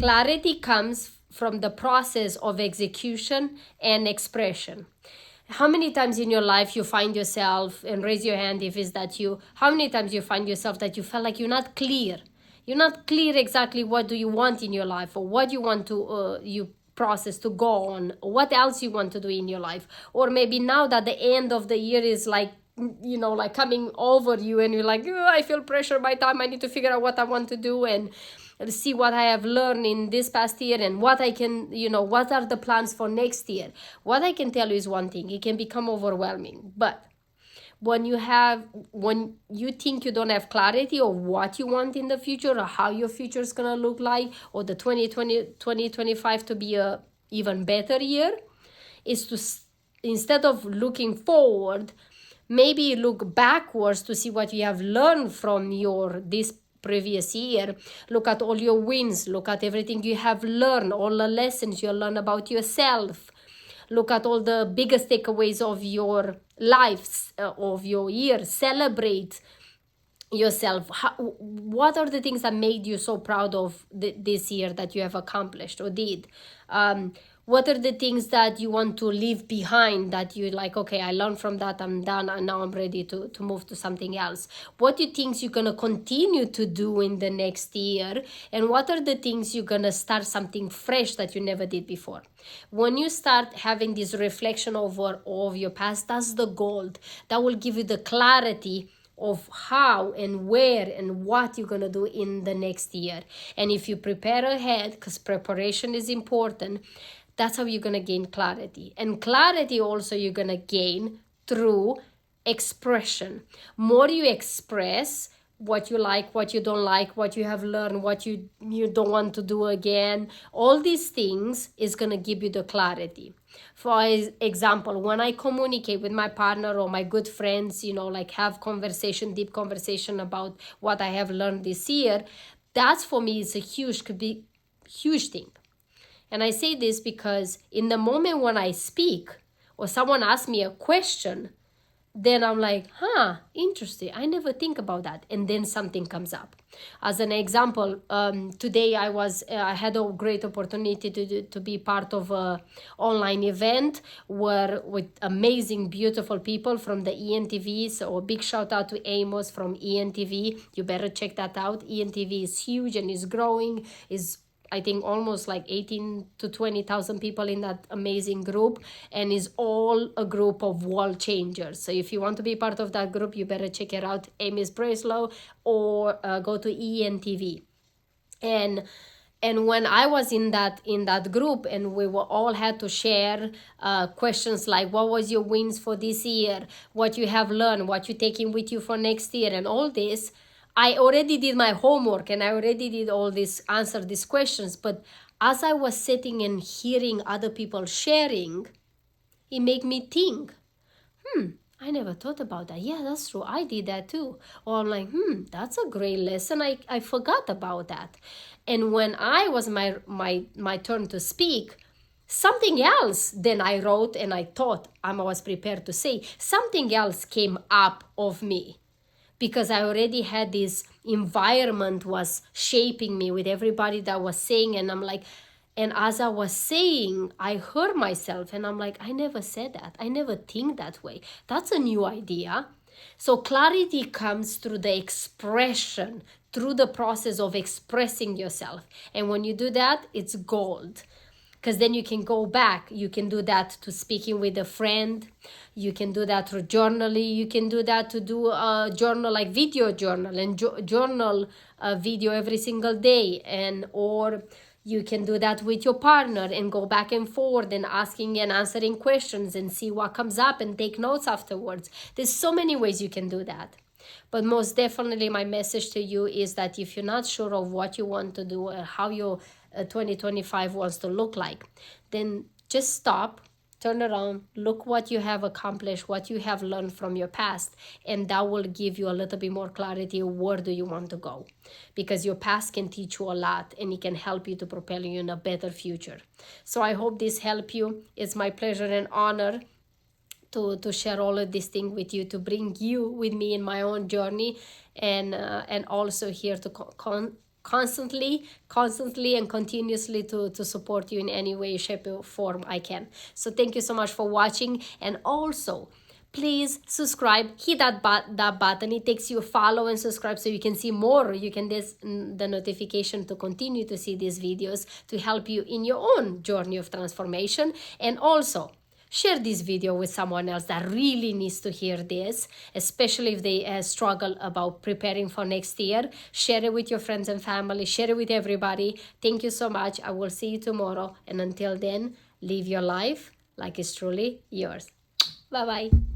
Clarity comes from the process of execution and expression. How many times in your life you find yourself, and raise your hand if it's that you, how many times you find yourself that you felt like you're not clear? You're not clear exactly what do you want in your life, or what you want to, you process to go on, or what else you want to do in your life. Or maybe now that the end of the year is like, you know, like coming over you, and you're like, oh, I feel pressure by time, I need to figure out what I want to do and see what I have learned in this past year and what I can, you know, what are the plans for next year. What I can tell you is one thing, it can become overwhelming. But when you think you don't have clarity of what you want in the future, or how your future is going to look like, or the 2025 to be a even better year, is to, instead of looking forward, maybe look backwards to see what you have learned from this previous year. Look at all your wins, look at everything you have learned, all the lessons you learned about yourself. Look at all the biggest takeaways of your lives, of your year. Celebrate yourself. What are the things that made you so proud of this year that you have accomplished or did? What are the things that you want to leave behind that you like, okay, I learned from that, I'm done, and now I'm ready to move to something else? What are things you're going to continue to do in the next year? And what are the things you're going to start something fresh that you never did before? When you start having this reflection over all of your past, that's the gold. That will give you the clarity of how and where and what you're going to do in the next year. And if you prepare ahead, because preparation is important, that's how you're going to gain clarity. And clarity also you're going to gain through expression. More you express what you like, what you don't like, what you have learned, what you don't want to do again, all these things is going to give you the clarity. For example, when I communicate with my partner or my good friends, you know, like have deep conversation about what I have learned this year, that's for me is could be huge thing. And I say this because in the moment when I speak or someone asks me a question, then I'm like, interesting. I never think about that. And then something comes up. As an example, today I had a great opportunity to be part of an online event with amazing, beautiful people from the ENTV. So a big shout out to Amos from ENTV. You better check that out. ENTV is huge and is growing, I think almost like 18 to 20,000 people in that amazing group, and is all a group of world changers. So if you want to be part of that group, you better check it out, Amos Breslow, or go to ENTV. And when I was in that group, and we were all had to share questions like, what was your wins for this year, what you have learned, what you're taking with you for next year, and all this, I already did my homework and I already did all this, answer these questions. But as I was sitting and hearing other people sharing, it made me think, I never thought about that. Yeah, that's true. I did that too. Or I'm like, that's a great lesson. I forgot about that. And when I was my turn to speak, something else then I wrote and I thought I was prepared to say, something else came up of me. Because I already had this environment was shaping me with everybody that was saying, and I'm like, and as I was saying, I heard myself and I'm like, I never said that. I never think that way. That's a new idea. So clarity comes through the expression, through the process of expressing yourself. And when you do that, it's gold. Because then you can go back. You can do that to speaking with a friend. You can do that through journaling. You can do that to do a journal, like video journal, and journal video every single day. Or you can do that with your partner and go back and forth and asking and answering questions and see what comes up and take notes afterwards. There's so many ways you can do that. But most definitely my message to you is that if you're not sure of what you want to do or how your 2025 wants to look like, then just stop, turn around, look what you have accomplished, what you have learned from your past, and that will give you a little bit more clarity of where do you want to go. Because your past can teach you a lot and it can help you to propel you in a better future. So I hope this helped you. It's my pleasure and honor to share all of this thing with you, to bring you with me in my own journey, and also here to constantly and continuously to support you in any way, shape, or form I can. So thank you so much for watching. And also, please subscribe, hit that button. It takes you a follow and subscribe so you can see more. You can the notification to continue to see these videos to help you in your own journey of transformation. And also, share this video with someone else that really needs to hear this, especially if they struggle about preparing for next year. Share it with your friends and family. Share it with everybody. Thank you so much. I will see you tomorrow. And until then, live your life like it's truly yours. Bye-bye.